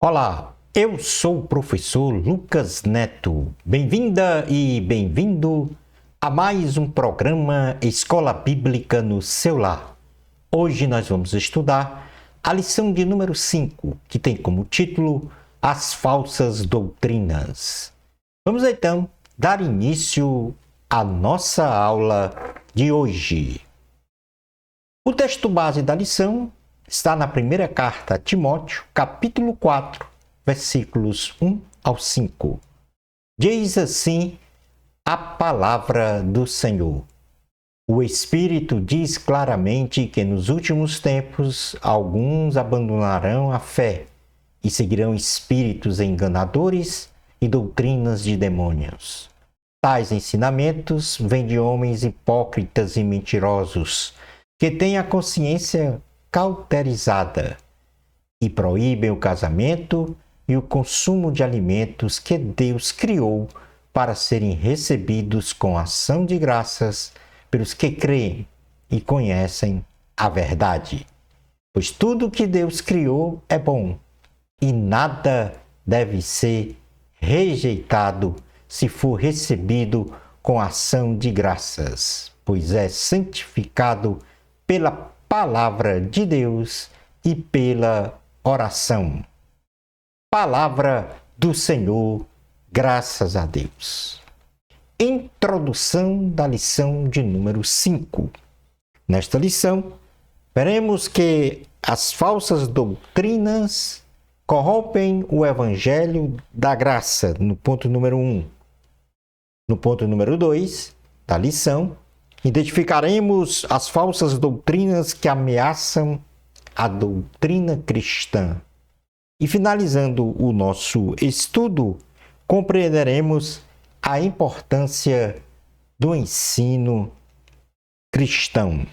Olá, eu sou o professor Lucas Neto. Bem-vinda e bem-vindo a mais um programa Escola Bíblica no seu lar. Hoje nós vamos estudar a lição de número 5, que tem como título As Falsas Doutrinas. Vamos então dar início à nossa aula de hoje. O texto base da lição está na primeira carta a Timóteo, capítulo 4, versículos 1 ao 5. Diz assim a palavra do Senhor. O Espírito diz claramente que nos últimos tempos alguns abandonarão a fé e seguirão espíritos enganadores e doutrinas de demônios. Tais ensinamentos vêm de homens hipócritas e mentirosos, que têm a consciência cauterizada e proíbem o casamento e o consumo de alimentos que Deus criou para serem recebidos com ação de graças pelos que creem e conhecem a verdade. Pois tudo que Deus criou é bom e nada deve ser rejeitado se for recebido com ação de graças, pois é santificado pela palavra de Deus e pela oração. Palavra do Senhor, graças a Deus. Introdução da lição de número 5. Nesta lição, veremos que as falsas doutrinas corrompem o evangelho da graça, no ponto número 1. No ponto número 2 da lição, identificaremos as falsas doutrinas que ameaçam a doutrina cristã. E finalizando o nosso estudo, compreenderemos a importância do ensino cristão.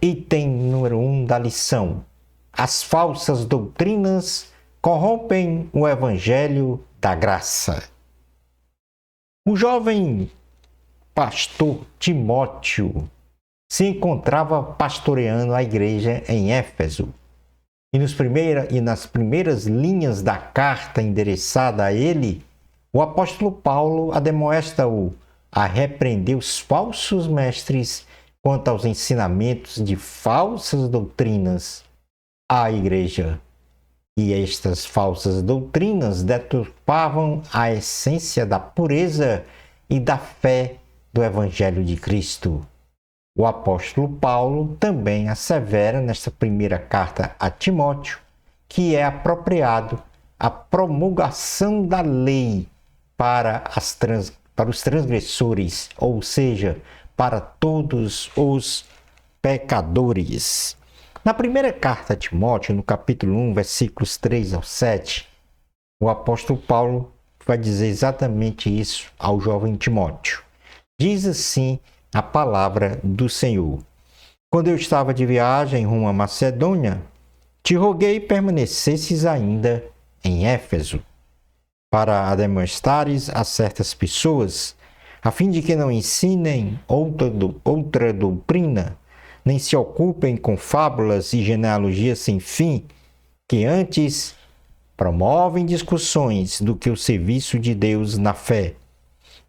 Item número 1 da lição. As falsas doutrinas corrompem o evangelho da graça. O jovem pastor Timóteo se encontrava pastoreando a igreja em Éfeso. E nas primeiras linhas da carta endereçada a ele, o apóstolo Paulo admoesta-o a repreender os falsos mestres quanto aos ensinamentos de falsas doutrinas à igreja. E estas falsas doutrinas deturpavam a essência da pureza e da fé do Evangelho de Cristo. O apóstolo Paulo também assevera nesta primeira carta a Timóteo que é apropriado a promulgação da lei para os transgressores, ou seja, para todos os pecadores. Na primeira carta a Timóteo, no capítulo 1, versículos 3 ao 7, o apóstolo Paulo vai dizer exatamente isso ao jovem Timóteo. Diz assim a palavra do Senhor. Quando eu estava de viagem rumo à Macedônia, te roguei permanecesses ainda em Éfeso, para admoestares a certas pessoas, a fim de que não ensinem outra doutrina, nem se ocupem com fábulas e genealogias sem fim, que antes promovem discussões do que o serviço de Deus na fé.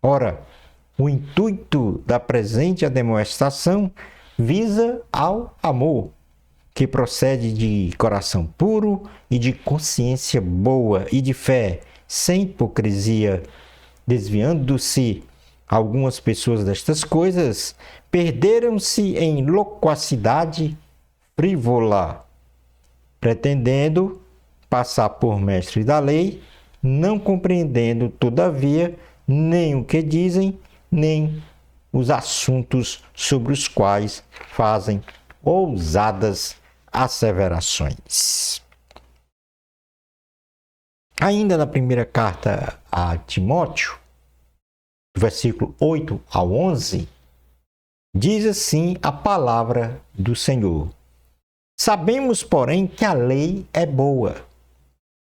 Ora, o intuito da presente admoestação visa ao amor, que procede de coração puro e de consciência boa e de fé, sem hipocrisia, desviando-se algumas pessoas destas coisas, perderam-se em loquacidade frívola, pretendendo passar por mestre da lei, não compreendendo, todavia, nem o que dizem, nem os assuntos sobre os quais fazem ousadas asseverações. Ainda na primeira carta a Timóteo, do versículo 8 ao 11, diz assim a palavra do Senhor. Sabemos, porém, que a lei é boa.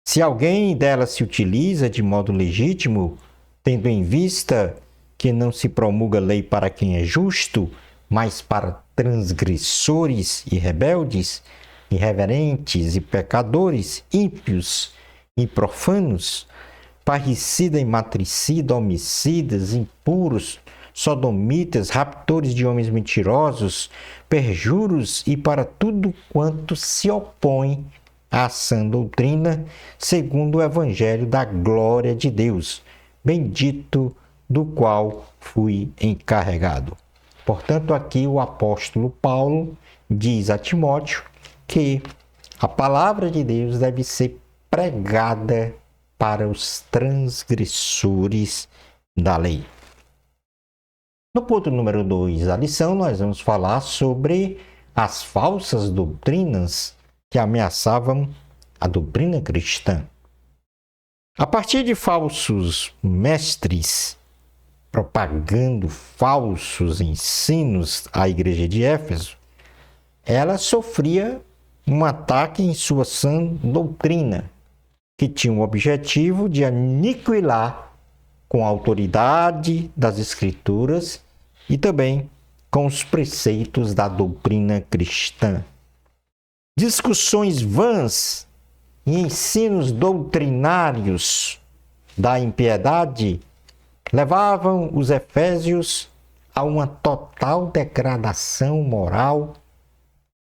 Se alguém dela se utiliza de modo legítimo, tendo em vista que não se promulga lei para quem é justo, mas para transgressores e rebeldes, irreverentes e pecadores, ímpios e profanos, parricida e matricida, homicidas, impuros, sodomitas, raptores de homens mentirosos, perjuros e para tudo quanto se opõe à sã doutrina, segundo o evangelho da glória de Deus, bendito do qual fui encarregado. Portanto, aqui o apóstolo Paulo diz a Timóteo que a palavra de Deus deve ser pregada para os transgressores da lei. No ponto número 2 da lição, nós vamos falar sobre as falsas doutrinas que ameaçavam a doutrina cristã. A partir de falsos mestres propagando falsos ensinos à igreja de Éfeso, ela sofria um ataque em sua sã doutrina, que tinha o objetivo de aniquilar com a autoridade das Escrituras e também com os preceitos da doutrina cristã. Discussões vãs e ensinos doutrinários da impiedade levavam os efésios a uma total degradação moral,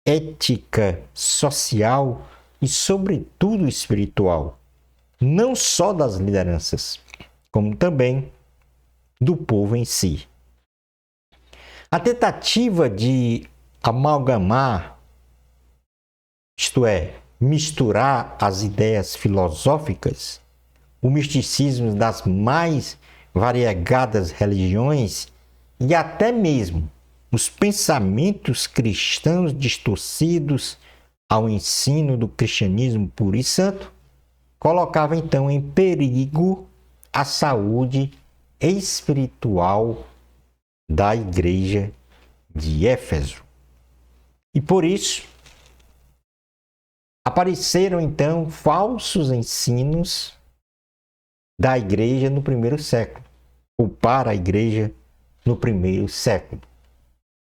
ética, social e, sobretudo, espiritual, não só das lideranças, como também do povo em si. A tentativa de amalgamar, isto é, misturar as ideias filosóficas, o misticismo das mais variegadas religiões e até mesmo os pensamentos cristãos distorcidos ao ensino do cristianismo puro e santo, colocava então em perigo a saúde espiritual da igreja de Éfeso. E por isso, apareceram então falsos ensinos da igreja no primeiro século, ou para a igreja no primeiro século.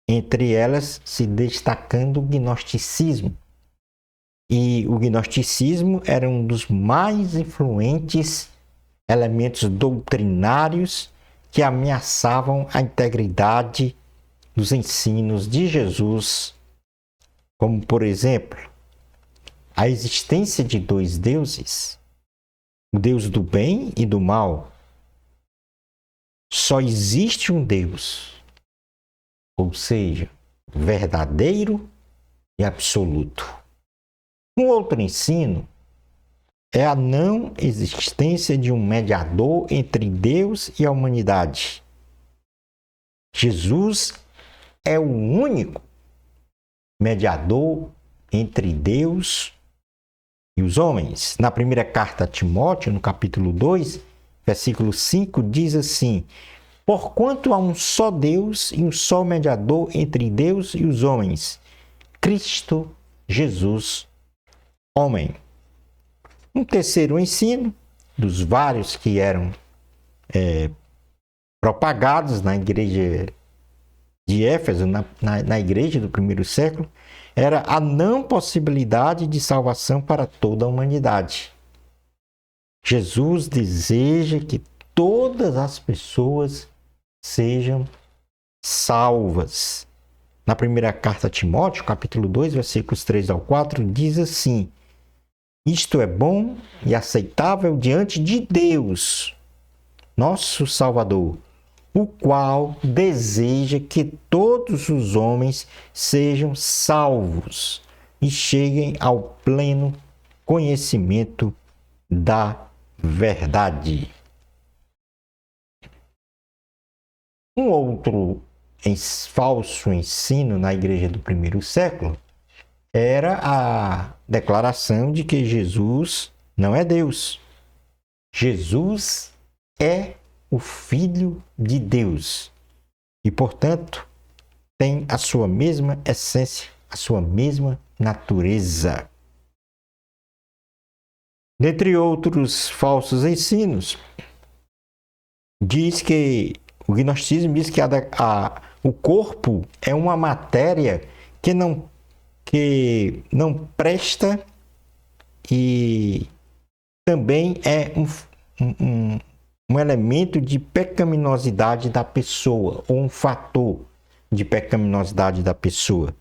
Entre elas se destacando o gnosticismo. E o gnosticismo era um dos mais influentes elementos doutrinários que ameaçavam a integridade dos ensinos de Jesus, como, por exemplo, a existência de dois deuses, o Deus do bem e do mal. Só existe um Deus, ou seja, verdadeiro e absoluto. Um outro ensino é a não existência de um mediador entre Deus e a humanidade. Jesus é o único mediador entre Deus e os homens. Na primeira carta a Timóteo, no capítulo 2, versículo 5, diz assim: porquanto há um só Deus e um só mediador entre Deus e os homens, Cristo Jesus, homem. Um terceiro ensino, dos vários que eram propagados na igreja de Éfeso, na igreja do primeiro século, era a não possibilidade de salvação para toda a humanidade. Jesus deseja que todas as pessoas sejam salvas. Na primeira carta a Timóteo, capítulo 2, versículos 3 ao 4, diz assim: isto é bom e aceitável diante de Deus, nosso Salvador, o qual deseja que todos os homens sejam salvos e cheguem ao pleno conhecimento da verdade. Um outro falso ensino na igreja do primeiro século era a declaração de que Jesus não é Deus. Jesus é o Filho de Deus e, portanto, tem a sua mesma essência, a sua mesma natureza. Dentre outros falsos ensinos, diz que o gnosticismo diz que o corpo é uma matéria que que não presta e também é um elemento de pecaminosidade da pessoa, ou um fator de pecaminosidade da pessoa,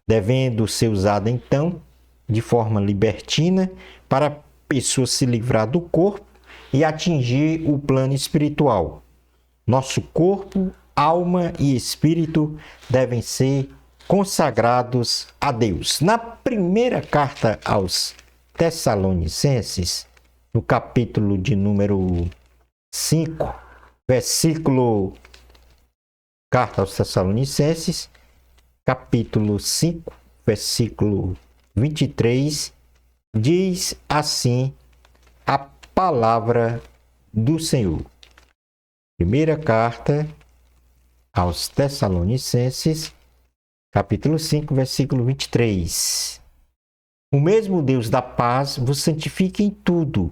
devendo ser usada então de forma libertina para a pessoa se livrar do corpo e atingir o plano espiritual. Nosso corpo, alma e espírito devem ser consagrados a Deus. Na primeira carta aos Tessalonicenses, no capítulo de número 5, versículo... Carta aos Tessalonicenses, capítulo 5, versículo 23, diz assim a palavra do Senhor. Primeira carta aos Tessalonicenses, capítulo 5, versículo 23. O mesmo Deus da paz vos santifique em tudo,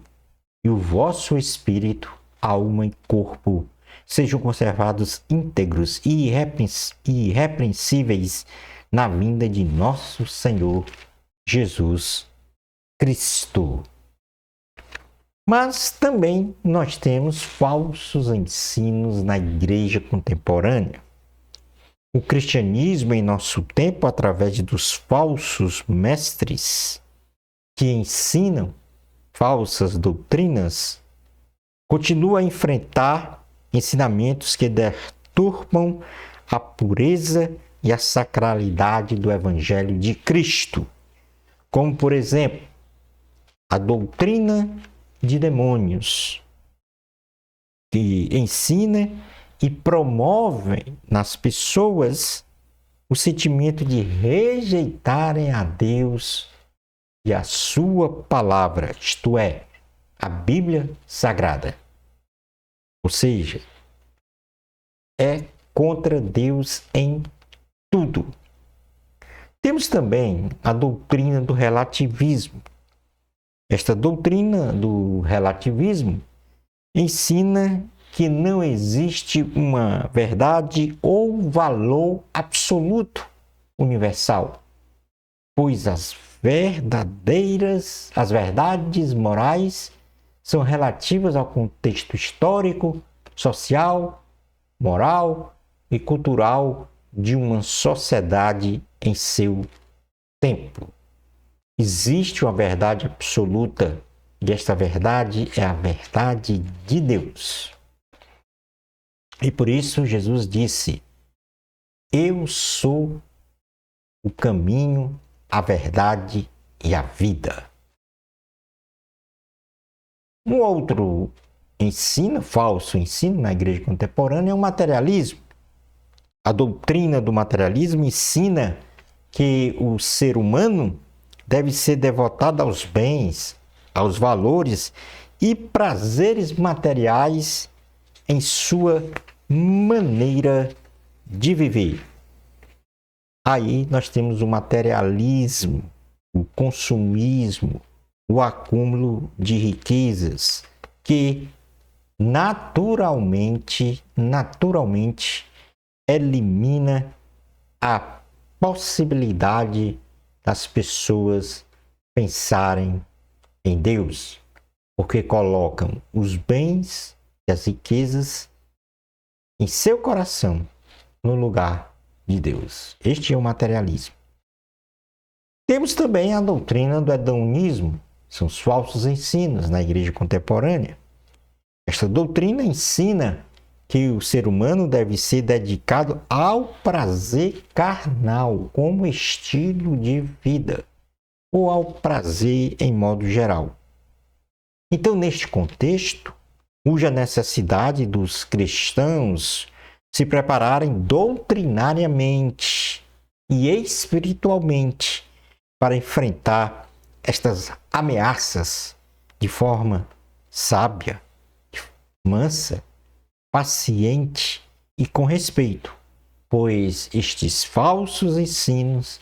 e o vosso espírito, alma e corpo sejam conservados íntegros e irrepreensíveis na vinda de nosso Senhor Jesus Cristo. Mas também nós temos falsos ensinos na igreja contemporânea. O cristianismo em nosso tempo, através dos falsos mestres que ensinam falsas doutrinas, continua a enfrentar ensinamentos que deturpam a pureza e a sacralidade do Evangelho de Cristo, como, por exemplo, a doutrina de demônios, que ensina e promove nas pessoas o sentimento de rejeitarem a Deus e a sua palavra, isto é, a Bíblia Sagrada. Ou seja, é contra Deus em tudo. Temos também a doutrina do relativismo. Esta doutrina do relativismo ensina que não existe uma verdade ou valor absoluto universal, pois as verdades morais são relativas ao contexto histórico, social, moral e cultural de uma sociedade em seu tempo. Existe uma verdade absoluta e esta verdade é a verdade de Deus. E por isso Jesus disse: eu sou o caminho, a verdade e a vida. Um outro falso ensino na igreja contemporânea é o materialismo. A doutrina do materialismo ensina que o ser humano deve ser devotado aos bens, aos valores e prazeres materiais em sua maneira de viver. Aí nós temos o materialismo, o consumismo, o acúmulo de riquezas, que naturalmente elimina a possibilidade das pessoas pensarem em Deus, porque colocam os bens e as riquezas em seu coração no lugar de Deus. Este é o materialismo. Temos também a doutrina do hedonismo, são os falsos ensinos na igreja contemporânea. Esta doutrina ensina que o ser humano deve ser dedicado ao prazer carnal como estilo de vida, ou ao prazer em modo geral. Então, neste contexto, urge a necessidade dos cristãos se prepararem doutrinariamente e espiritualmente para enfrentar estas ameaças de forma sábia, mansa, paciente e com respeito, pois estes falsos ensinos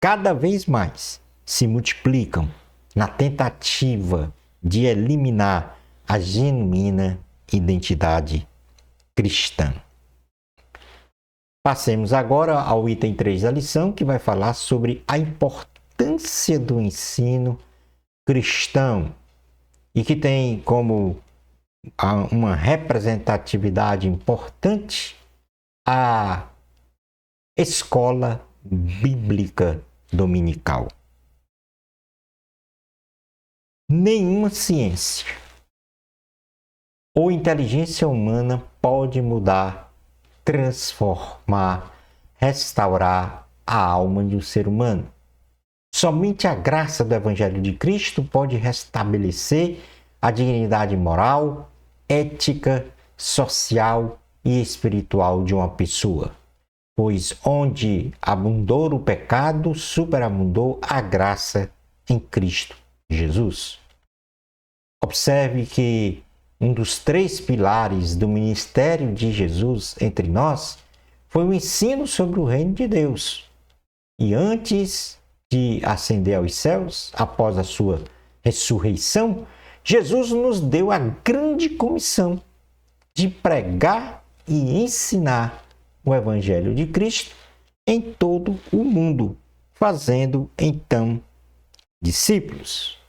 cada vez mais se multiplicam na tentativa de eliminar a genuína identidade cristã. Passemos agora ao item 3 da lição, que vai falar sobre a importância importância do ensino cristão e que tem como uma representatividade importante a escola bíblica dominical. Nenhuma ciência ou inteligência humana pode mudar, transformar, restaurar a alma de um ser humano. Somente a graça do Evangelho de Cristo pode restabelecer a dignidade moral, ética, social e espiritual de uma pessoa. Pois onde abundou o pecado, superabundou a graça em Cristo Jesus. Observe que um dos 3 pilares do ministério de Jesus entre nós foi o ensino sobre o reino de Deus. E antes de ascender aos céus, após a sua ressurreição, Jesus nos deu a grande comissão de pregar e ensinar o Evangelho de Cristo em todo o mundo, fazendo então discípulos.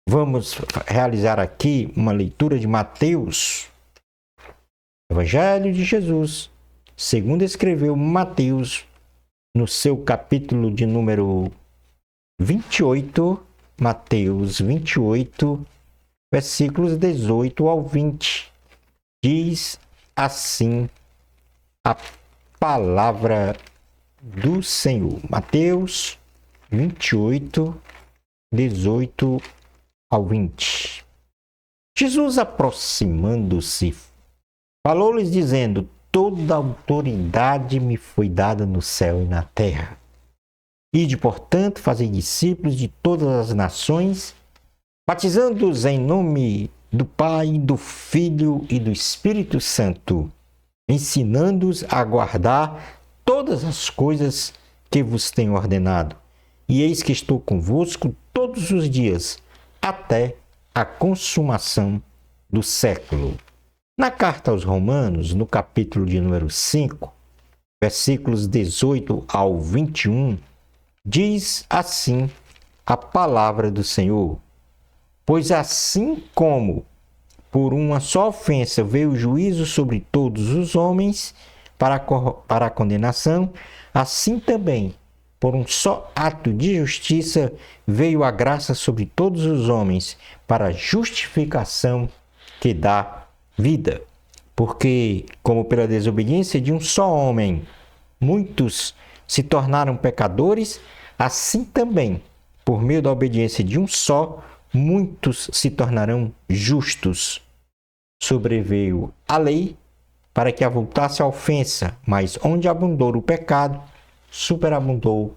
Vamos realizar aqui uma leitura de Mateus, Evangelho de Jesus, segundo escreveu Mateus, no seu capítulo de número 28, Mateus 28, versículos 18 ao 20. Diz assim a palavra do Senhor. Mateus 28, 18 ao 20. Jesus, aproximando-se, falou-lhes dizendo: toda autoridade me foi dada no céu e na terra. Ide, portanto, fazei discípulos de todas as nações, batizando-os em nome do Pai, do Filho e do Espírito Santo, ensinando-os a guardar todas as coisas que vos tenho ordenado. E eis que estou convosco todos os dias, até a consumação do século. Na carta aos Romanos, no capítulo de número 5, versículos 18 ao 21, diz assim a palavra do Senhor: pois assim como por uma só ofensa veio o juízo sobre todos os homens para a condenação, assim também por um só ato de justiça veio a graça sobre todos os homens para a justificação que dá vida. Porque, como pela desobediência de um só homem, muitos se tornaram pecadores, assim também, por meio da obediência de um só, muitos se tornarão justos. Sobreveio a lei para que avultasse a ofensa, mas onde abundou o pecado, superabundou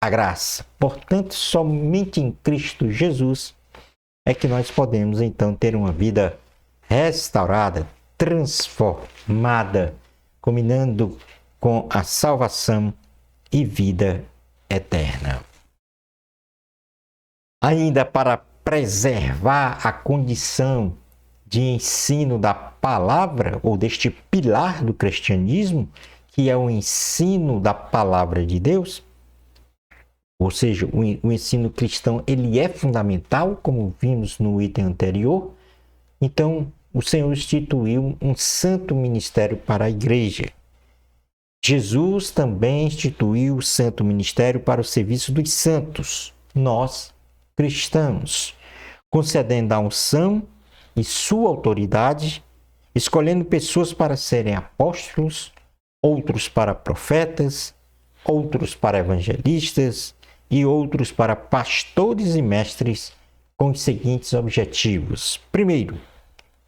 a graça. Portanto, somente em Cristo Jesus é que nós podemos então ter uma vida restaurada, transformada, combinando com a salvação e vida eterna. Ainda para preservar a condição de ensino da palavra, ou deste pilar do cristianismo, que é o ensino da palavra de Deus, ou seja, o ensino cristão, ele é fundamental, como vimos no item anterior. Então, o Senhor instituiu um santo ministério para a igreja. Jesus também instituiu o santo ministério para o serviço dos santos, nós, cristãos, concedendo a unção e sua autoridade, escolhendo pessoas para serem apóstolos, outros para profetas, outros para evangelistas e outros para pastores e mestres, com os seguintes objetivos. Primeiro,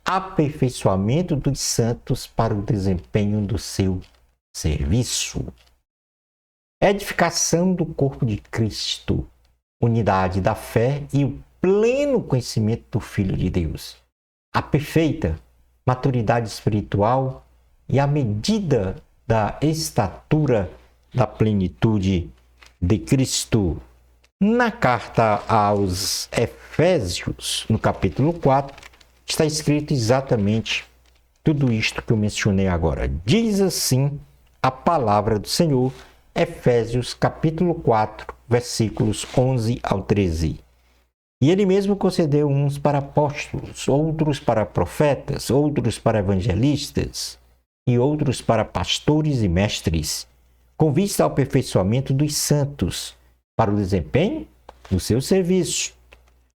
aperfeiçoamento dos santos para o desempenho do seu serviço. Edificação do corpo de Cristo, unidade da fé e o pleno conhecimento do Filho de Deus. A perfeita maturidade espiritual e a medida da estatura da plenitude de Cristo. Na carta aos Efésios, no capítulo 4, está escrito exatamente tudo isto que eu mencionei agora. Diz assim a palavra do Senhor, Efésios capítulo 4, versículos 11 ao 13. E ele mesmo concedeu uns para apóstolos, outros para profetas, outros para evangelistas e outros para pastores e mestres, com vista ao aperfeiçoamento dos santos, para o desempenho do seu serviço,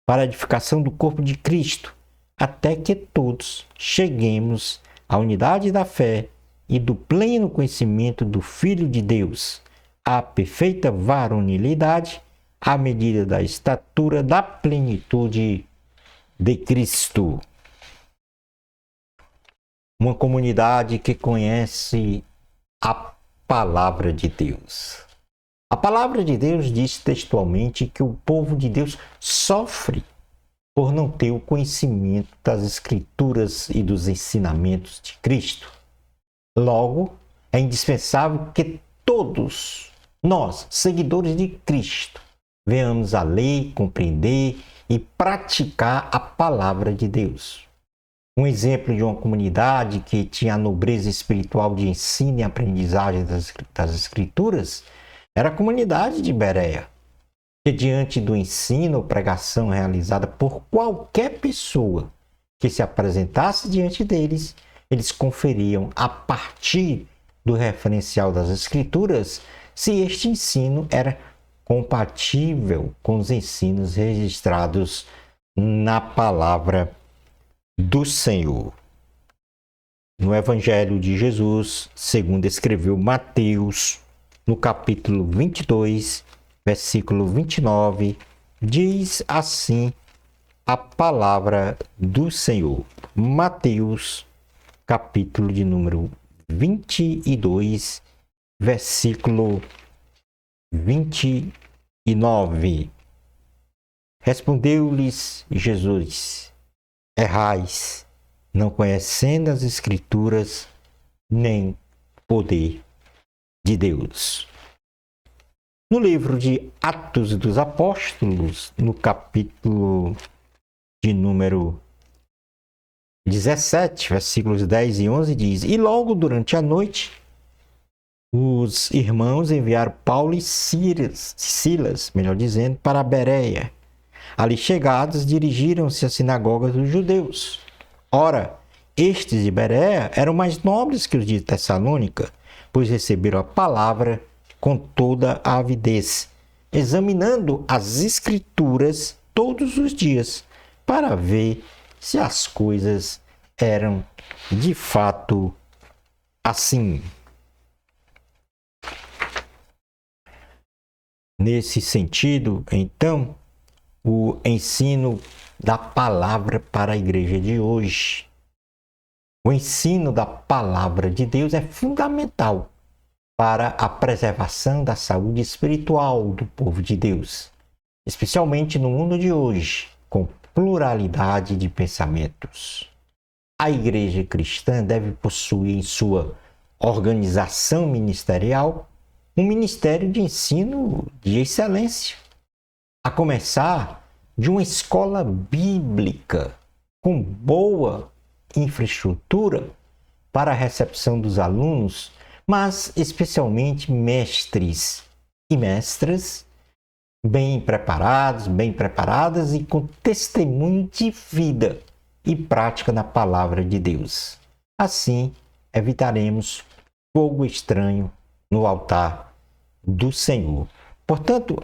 para a edificação do corpo de Cristo, até que todos cheguemos à unidade da fé e do pleno conhecimento do Filho de Deus, à perfeita varonilidade, à medida da estatura da plenitude de Cristo. Uma comunidade que conhece a palavra de Deus. A palavra de Deus diz textualmente que o povo de Deus sofre por não ter o conhecimento das Escrituras e dos ensinamentos de Cristo. Logo, é indispensável que todos nós, seguidores de Cristo, venhamos a ler, compreender e praticar a palavra de Deus. Um exemplo de uma comunidade que tinha a nobreza espiritual de ensino e aprendizagem das Escrituras era a comunidade de Bereia, que diante do ensino ou pregação realizada por qualquer pessoa que se apresentasse diante deles, eles conferiam a partir do referencial das Escrituras se este ensino era compatível com os ensinos registrados na palavra do Senhor. No Evangelho de Jesus, segundo escreveu Mateus, no capítulo 22, versículo 29, diz assim a palavra do Senhor. Mateus, capítulo de número 22, versículo 29. Respondeu-lhes Jesus: errais, não conhecendo as Escrituras, nem poder de Deus. No livro de Atos dos Apóstolos, no capítulo de número 17, versículos 10 e 11, diz: e logo durante a noite, os irmãos enviaram Paulo e Silas, melhor dizendo, para Bereia. Ali chegados, dirigiram-se à sinagoga dos judeus. Ora, estes de Bereia eram mais nobres que os de Tessalônica, pois receberam a palavra com toda a avidez, examinando as Escrituras todos os dias, para ver se as coisas eram de fato assim. Nesse sentido, então, o ensino da palavra para a igreja de hoje. O ensino da palavra de Deus é fundamental para a preservação da saúde espiritual do povo de Deus, especialmente no mundo de hoje, com pluralidade de pensamentos. A igreja cristã deve possuir em sua organização ministerial um ministério de ensino de excelência, a começar de uma escola bíblica com boa infraestrutura para a recepção dos alunos, mas especialmente mestres e mestras bem preparados, bem preparadas e com testemunho de vida e prática na palavra de Deus. Assim, evitaremos fogo estranho no altar do Senhor. Portanto,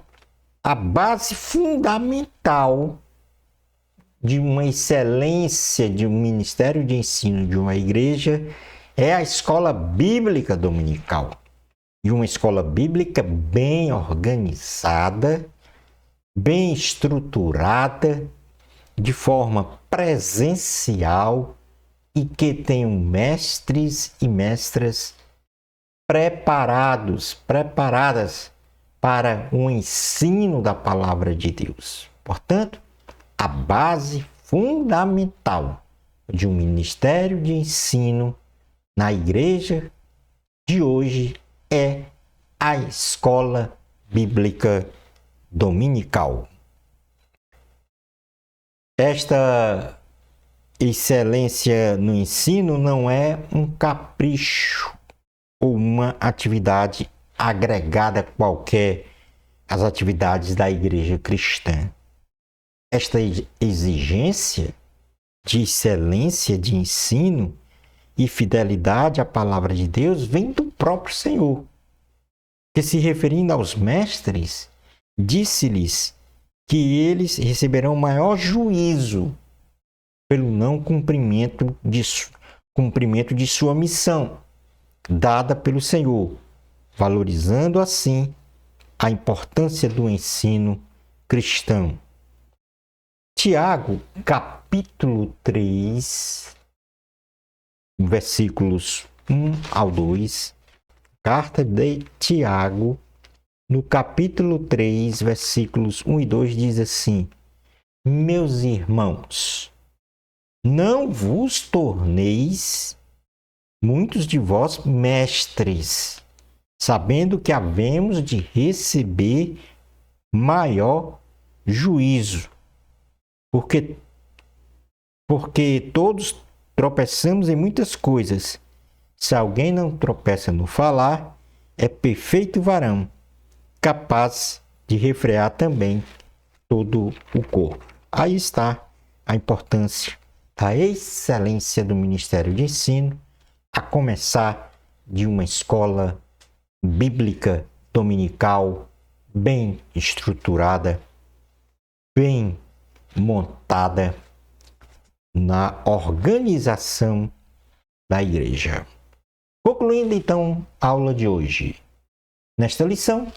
a base fundamental de uma excelência de um ministério de ensino de uma igreja é a escola bíblica dominical. E uma escola bíblica bem organizada, bem estruturada, de forma presencial e que tenham mestres e mestras preparadas para o ensino da palavra de Deus. Portanto, a base fundamental de um ministério de ensino na igreja de hoje é a escola bíblica dominical. Esta excelência no ensino não é um capricho ou uma atividade agregada qualquer às atividades da igreja cristã. Esta exigência de excelência de ensino e fidelidade à palavra de Deus vem do próprio Senhor, que, se referindo aos mestres, disse-lhes que eles receberão maior juízo pelo não cumprimento de sua missão dada pelo Senhor, valorizando assim a importância do ensino cristão. Tiago, capítulo 3, versículos 1 ao 2, carta de Tiago, no capítulo 3, versículos 1 e 2, diz assim: Meus irmãos, não vos torneis muitos de vós mestres, sabendo que havemos de receber maior juízo, porque todos tropeçamos em muitas coisas. Se alguém não tropeça no falar, é perfeito varão, capaz de refrear também todo o corpo. Aí está a importância da excelência do Ministério de Ensino, a começar de uma escola bíblica dominical bem estruturada, bem montada na organização da igreja. Concluindo então a aula de hoje. Nesta lição,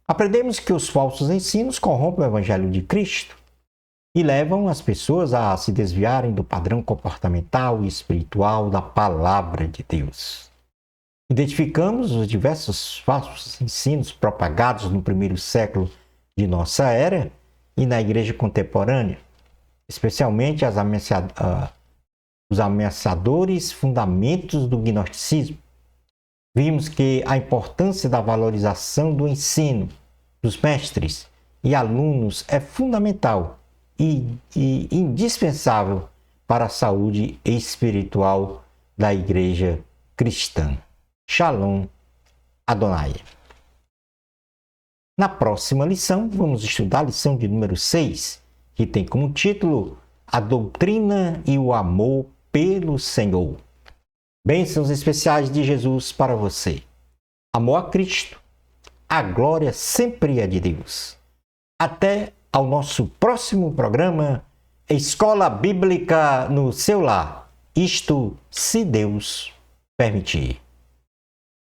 aprendemos que os falsos ensinos corrompem o Evangelho de Cristo e levam as pessoas a se desviarem do padrão comportamental e espiritual da Palavra de Deus. Identificamos os diversos falsos ensinos propagados no primeiro século de nossa era e na igreja contemporânea, especialmente os ameaçadores fundamentos do gnosticismo. Vimos que a importância da valorização do ensino dos mestres e alunos é fundamental e indispensável para a saúde espiritual da igreja cristã. Shalom Adonai. Na próxima lição, vamos estudar a lição de número 6, que tem como título A Doutrina e o Amor pelo Senhor. Bênçãos especiais de Jesus para você. Amor a Cristo, a glória sempre é de Deus. Até ao nosso próximo programa, Escola Bíblica no seu lar. Isto, se Deus permitir.